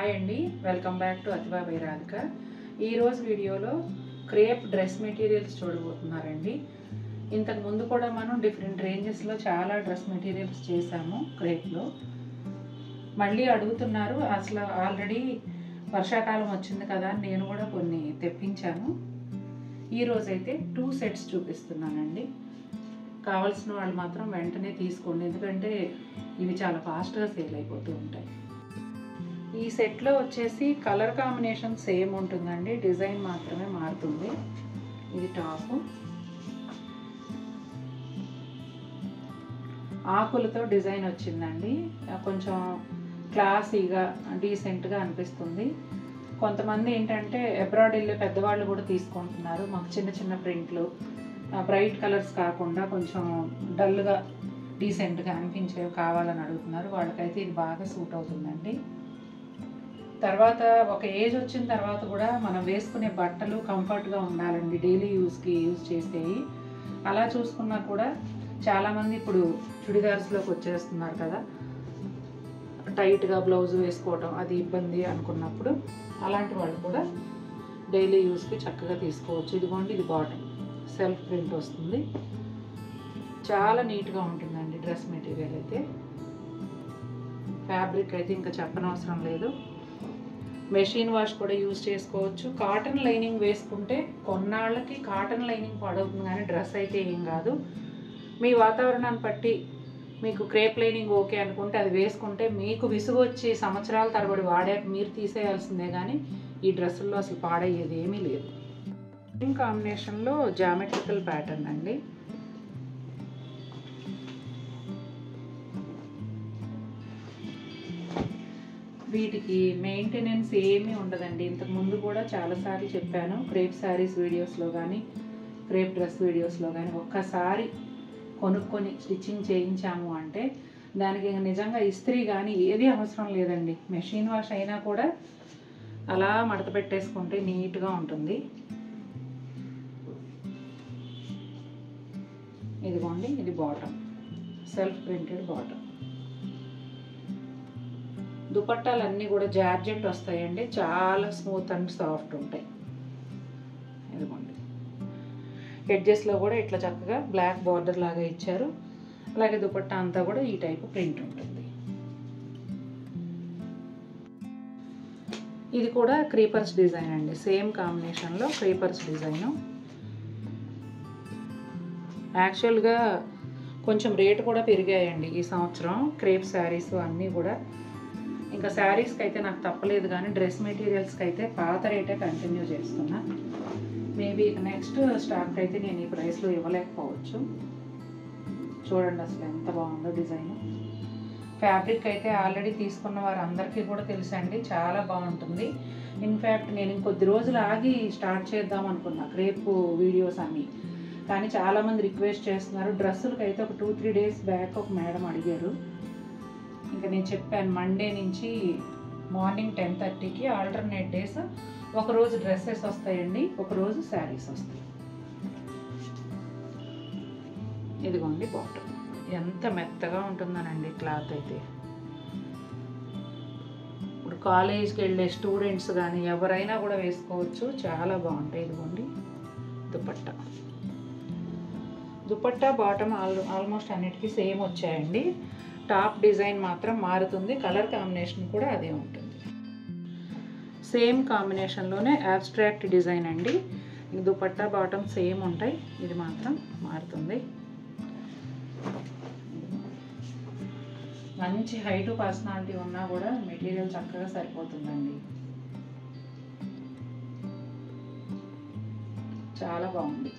Hi అండి, welcome back to Ativa by Radhika. ఈరోజు వీడియోలో క్రేప్ డ్రెస్ మెటీరియల్స్ చూడబోతున్నారండి. ఇంతకు ముందు కూడా మనం డిఫరెంట్ రేంజెస్లో చాలా డ్రెస్ మెటీరియల్స్ చేసాము క్రేప్లో. మళ్ళీ అడుగుతున్నారు, అసలు ఆల్రెడీ వర్షాకాలం వచ్చింది కదా అని నేను కూడా కొన్ని తెప్పించాను. ఈరోజైతే 2 సెట్స్ చూపిస్తున్నానండి. కావాల్సిన వాళ్ళు మాత్రం వెంటనే తీసుకోండి, ఎందుకంటే ఇవి చాలా ఫాస్ట్గా సేల్ అయిపోతూ ఉంటాయి. ఈ సెట్లో వచ్చేసి కలర్ కాంబినేషన్ సేమ్ ఉంటుందండి, డిజైన్ మాత్రమే మారుతుంది. ఇది టాపు, ఆకులతో డిజైన్ వచ్చిందండి. కొంచెం క్లాసీగా డీసెంట్గా అనిపిస్తుంది. కొంతమంది ఏంటంటే అబ్రాడ్ వెళ్ళే పెద్దవాళ్ళు కూడా తీసుకుంటున్నారు. మాకు చిన్న చిన్న ప్రింట్లు, బ్రైట్ కలర్స్ కాకుండా కొంచెం డల్గా డీసెంట్గా అనిపించేవి కావాలని అడుగుతున్నారు. వాళ్ళకైతే ఇది బాగా సూట్ అవుతుందండి. తర్వాత ఒక ఏజ్ వచ్చిన తర్వాత కూడా మనం వేసుకునే బట్టలు కంఫర్ట్గా ఉండాలండి, డైలీ యూస్కి యూజ్ చేసేవి. అలా చూసుకున్నా కూడా చాలామంది ఇప్పుడు చుడిదార్స్లోకి వచ్చేస్తున్నారు కదా, టైట్గా బ్లౌజ్ వేసుకోవడం అది ఇబ్బంది అనుకున్నప్పుడు అలాంటి వాళ్ళు కూడా డైలీ యూస్కి చక్కగా తీసుకోవచ్చు. ఇదిగోండి, ఇది బాటమ్ సెల్ఫ్ ప్రింట్ వస్తుంది, చాలా నీట్గా ఉంటుందండి డ్రెస్ మెటీరియల్ అయితే. ఫ్యాబ్రిక్ అయితే ఇంకా చెప్పనవసరం లేదు. మెషిన్ వాష్ కూడా యూజ్ చేసుకోవచ్చు. కాటన్ లైనింగ్ వేసుకుంటే కొన్నాళ్ళకి కాటన్ లైనింగ్ పాడవుతుంది, కానీ డ్రెస్ అయితే ఏం కాదు. మీ వాతావరణాన్ని బట్టి మీకు క్రేప్ లైనింగ్ ఓకే అనుకుంటే అది వేసుకుంటే మీకు విసుగు వచ్చి సంవత్సరాల తరబడి వాడాక మీరు తీసేయాల్సిందే, కానీ ఈ డ్రెస్సుల్లో అసలు పాడయ్యేది ఏమీ లేదు. గ్రీన్ కాంబినేషన్లో జామెట్రికల్ ప్యాటర్న్ అండి. వీటికి మెయింటెనెన్స్ ఏమీ ఉండదండి. ఇంతకుముందు కూడా చాలాసార్లు చెప్పాను, క్రేప్ శారీస్ వీడియోస్లో కానీ క్రేప్ డ్రెస్ వీడియోస్లో కానీ. ఒక్కసారి కొనుక్కొని స్టిచ్చింగ్ చేయించాము అంటే దానికి నిజంగా ఇస్త్రీ కానీ ఏది అవసరం లేదండి. మెషిన్ వాష్ అయినా కూడా అలా మడత పెట్టేసుకుంటే నీట్గా ఉంటుంది. ఇదిగోండి, ఇది బాటమ్ సెల్ఫ్ ప్రింటెడ్ బాటమ్. దుపట్టాలన్నీ కూడా జార్జెట్ వస్తాయండి, చాలా స్మూత్ అండ్ సాఫ్ట్ ఉంటాయి. ఇదిగోండి, ఎడ్జెస్లో కూడా ఇట్లా చక్కగా బ్లాక్ బార్డర్ లాగా ఇచ్చారు. అలాగే దుపట్టా అంతా కూడా ఈ టైపు ప్రింట్ ఉంటుంది. ఇది కూడా క్రీపర్స్ డిజైన్ అండి, సేమ్ కాంబినేషన్లో క్రీపర్స్ డిజైను. యాక్చువల్గా కొంచెం రేటు కూడా పెరిగాయండి ఈ సంవత్సరం క్రేప్ శారీస్ అన్నీ కూడా. ఇంకా శారీస్కి అయితే నాకు తప్పలేదు, కానీ డ్రెస్ మెటీరియల్స్కి అయితే పాత రేటే కంటిన్యూ చేస్తున్నా. మేబీ నెక్స్ట్ స్టాక్ అయితే నేను ఈ ప్రైస్లో ఇవ్వలేకపోవచ్చు. చూడండి అసలు ఎంత బాగుందో డిజైన్. ఫ్యాబ్రిక్ అయితే ఆల్రెడీ తీసుకున్న వారందరికీ కూడా తెలుసండి, చాలా బాగుంటుంది. ఇన్ఫ్యాక్ట్ నేను ఇంకొద్ది రోజులు ఆగి స్టార్ట్ చేద్దాం అనుకున్నా క్రేప్ వీడియోస్ అన్నీ, కానీ చాలామంది రిక్వెస్ట్ చేస్తున్నారు. డ్రెస్సులకి అయితే ఒక 2-3 డేస్ బ్యాక్ ఒక మేడం అడిగారు. ఇంకా నేను చెప్పాను, మండే నుంచి మార్నింగ్ 10:30కి ఆల్టర్నేట్ డేస్ ఒకరోజు డ్రెస్సెస్ వస్తాయండి, ఒకరోజు శారీస్ వస్తాయి. ఇదిగోండి బాటమ్, ఎంత మెత్తగా ఉంటుందనండి క్లాత్ అయితే. ఇప్పుడు కాలేజ్కి వెళ్ళే స్టూడెంట్స్ కానీ ఎవరైనా కూడా వేసుకోవచ్చు, చాలా బాగుంటాయి. ఇదిగోండి దుపట్టా, దుపట్టా బాటమ్ ఆల్మోస్ట్ అన్నిటికీ సేమ్ వచ్చాయండి. టాప్ డిజైన్ మాత్రం మారుతుంది, కలర్ కాంబినేషన్ కూడా అదే ఉంటుంది. సేమ్ కాంబినేషన్లోనే అబ్స్ట్రాక్ట్ డిజైన్ అండి. దుపట్టా బాటమ్ సేమ్ ఉంటాయి, ఇది మాత్రం మారుతుంది. మంచి హైట్ పర్సనాలిటీ ఉన్నా కూడా మెటీరియల్ చక్కగా సరిపోతుందండి, చాలా బాగుంది.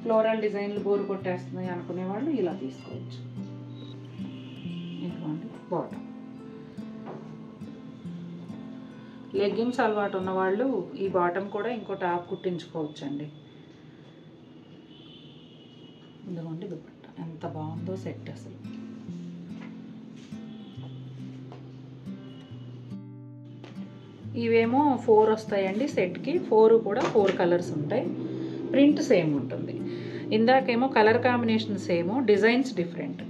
ఫ్లోరల్ డిజైన్లు బోరు కొట్టేస్తున్నాయి అనుకునే వాళ్ళు ఇలా తీసుకోవచ్చు. ఇదిగోండి బాటమ్. లెగ్గిన్స్ అలవాటు ఉన్నవాళ్ళు ఈ బాటమ్ కూడా ఇంకో టాప్ కుట్టించుకోవచ్చు అండి. ఇదిగోండి దుపట్టా, ఎంత బాగుందో సెట్ అసలు. ఇవేమో 4 వస్తాయండి సెట్కి, 4 కూడా 4 కలర్స్ ఉంటాయి. ప్రింట్ సేమ్ ఉంటుంది. ఇందాకేమో colour combination same, designs different.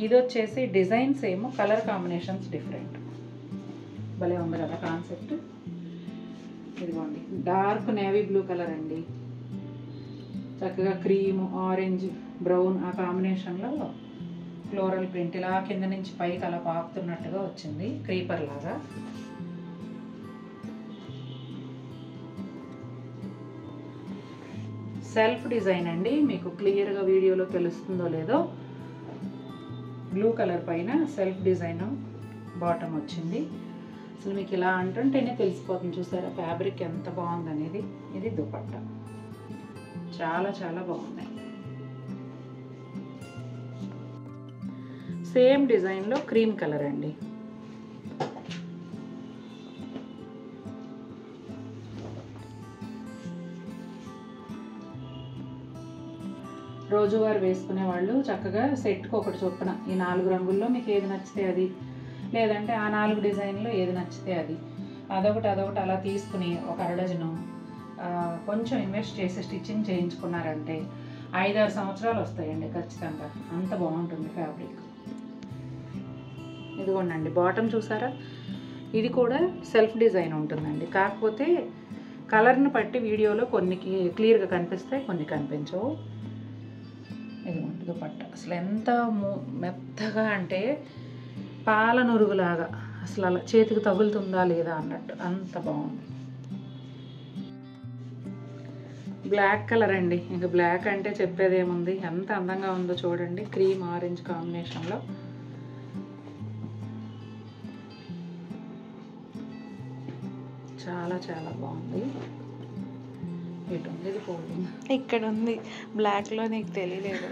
ఇది వచ్చేసి design same, colour combinations different. భలే ఉంది కదా కాన్సెప్ట్. ఇదిగోండి డార్క్ నేవీ బ్లూ కలర్ అండి, చక్కగా క్రీమ్, ఆరెంజ్, బ్రౌన్ ఆ కాంబినేషన్లో ఫ్లోరల్ ప్రింట్ ఇలా కింద నుంచి పైకి అలా పాకుతున్నట్టుగా వచ్చింది, క్రీపర్ లాగా. సెల్ఫ్ డిజైన్ అండి, మీకు క్లియర్గా వీడియోలో తెలుస్తుందో లేదో. బ్లూ కలర్ పైన సెల్ఫ్ డిజైన్ బాటమ్ వచ్చింది. అసలు మీకు ఇలా అంటుంటేనే తెలిసిపోతుంది, చూసారా ఫ్యాబ్రిక్ ఎంత బాగుందనేది. ఇది దుపట్టా, చాలా చాలా బాగున్నాయి. సేమ్ డిజైన్లో క్రీమ్ కలర్ అండి. రోజువారు వేసుకునే వాళ్ళు చక్కగా సెట్కి ఒకటి చొప్పున ఈ 4 రంగుల్లో మీకు ఏది నచ్చితే అది, లేదంటే ఆ 4 డిజైన్లో ఏది నచ్చితే అది, అదొకటి అలా తీసుకుని ఒక అరడజను కొంచెం ఇన్వెస్ట్ చేసి స్టిచ్చింగ్ చేయించుకున్నారంటే 5-6 సంవత్సరాలు వస్తాయండి ఖచ్చితంగా. అంత బాగుంటుంది ఫ్యాబ్రిక్. ఇదిగోండి బాటమ్ చూసారా, ఇది కూడా సెల్ఫ్ డిజైన్ ఉంటుందండి. కాకపోతే కలర్ని బట్టి వీడియోలో కొన్ని క్లియర్గా కనిపిస్తాయి, కొన్ని కనిపించవు. ఇదిగోండి దుపట్టా అసలు ఎంత మెత్తగా అంటే పాల నురుగులాగా, అసలు అలా చేతికి తగులుతుందా లేదా అన్నట్టు అంత బాగుంది. బ్లాక్ కలర్ అండి, ఇంకా బ్లాక్ అంటే చెప్పేదేముంది, ఎంత అందంగా ఉందో చూడండి. క్రీమ్ ఆరెంజ్ కాంబినేషన్లో చాలా చాలా బాగుంది. ఇటు ఉంది, ఇది ఫోల్డింగ్ ఇక్కడ ఉంది, బ్లాక్లో నీకు తెలియలేదు.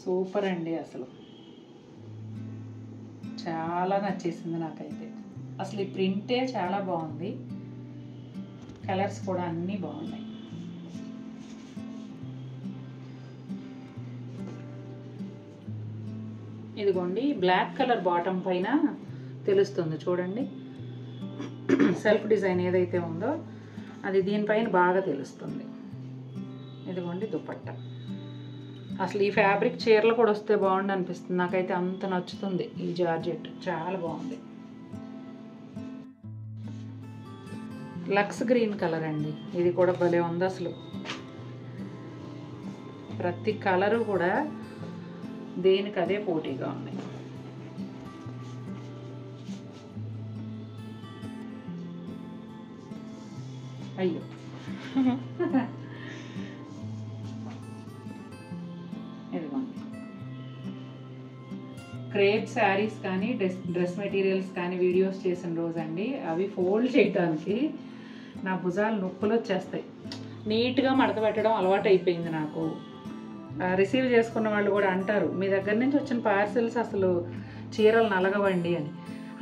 సూపర్ అండి, అసలు చాలా నచ్చేసింది నాకైతే. అసలు ఈ ప్రింటే చాలా బాగుంది, కలర్స్ కూడా అన్నీ బాగున్నాయి. ఇదిగోండి బ్లాక్ కలర్ బాటమ్ పైన తెలుస్తుంది చూడండి, సెల్ఫ్ డిజైన్ ఏదైతే ఉందో అది దీనిపైన బాగా తెలుస్తుంది. ఇదిగోండి దుపట్టా. అసలు ఈ ఫ్యాబ్రిక్ చీరలు కూడా వస్తే బాగుండు అనిపిస్తుంది నాకైతే, అంత నచ్చుతుంది ఈ జార్జెట్, చాలా బాగుంది. లక్స్ గ్రీన్ కలర్ అండి, ఇది కూడా భలే ఉంది. అసలు ప్రతి కలరు కూడా దేనికి అదే పోటీగా ఉన్నాయి. అయ్యో ఇదిగోండి క్రేప్ శారీస్ కానీ డ్రెస్ మెటీరియల్స్ కానీ వీడియోస్ చేసిన రోజు అండి, అవి ఫోల్డ్ చేయడానికి నా భుజాలు నొప్పులు వచ్చేస్తాయి. నీట్గా మడత పెట్టడం అలవాటు అయిపోయింది నాకు. రిసీవ్ చేసుకున్న వాళ్ళు కూడా అంటారు, మీ దగ్గర నుంచి వచ్చిన పార్సిల్స్ అసలు చీరలు నలగవండి అని.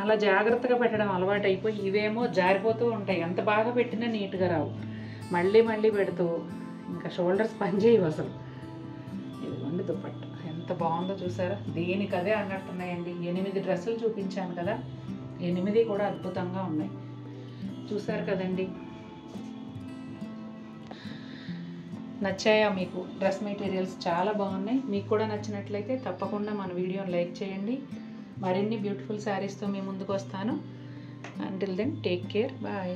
అలా జాగ్రత్తగా పెట్టడం అలవాటు అయిపోయి ఇవేమో జారిపోతూ ఉంటాయి, ఎంత బాగా పెట్టినా నీట్గా రావు. మళ్ళీ మళ్ళీ పెడుతూ ఇంకా షోల్డర్స్ పనిచేయవు అసలు. ఇదిగోండి దుపట్టా ఎంత బాగుందో చూసారా, దేనికి అదే అన్నట్టున్నాయండి. 8 డ్రెస్సులు చూపించాను కదా, 8 కూడా అద్భుతంగా ఉన్నాయి. చూసారు కదండి, నచ్చాయా మీకు? డ్రెస్ మెటీరియల్స్ చాలా బాగున్నాయి. మీకు కూడా నచ్చినట్లయితే తప్పకుండా మన వీడియోని లైక్ చేయండి. మరిన్ని బ్యూటిఫుల్ శారీస్తో మీ ముందుకు వస్తాను. Until then take care, bye.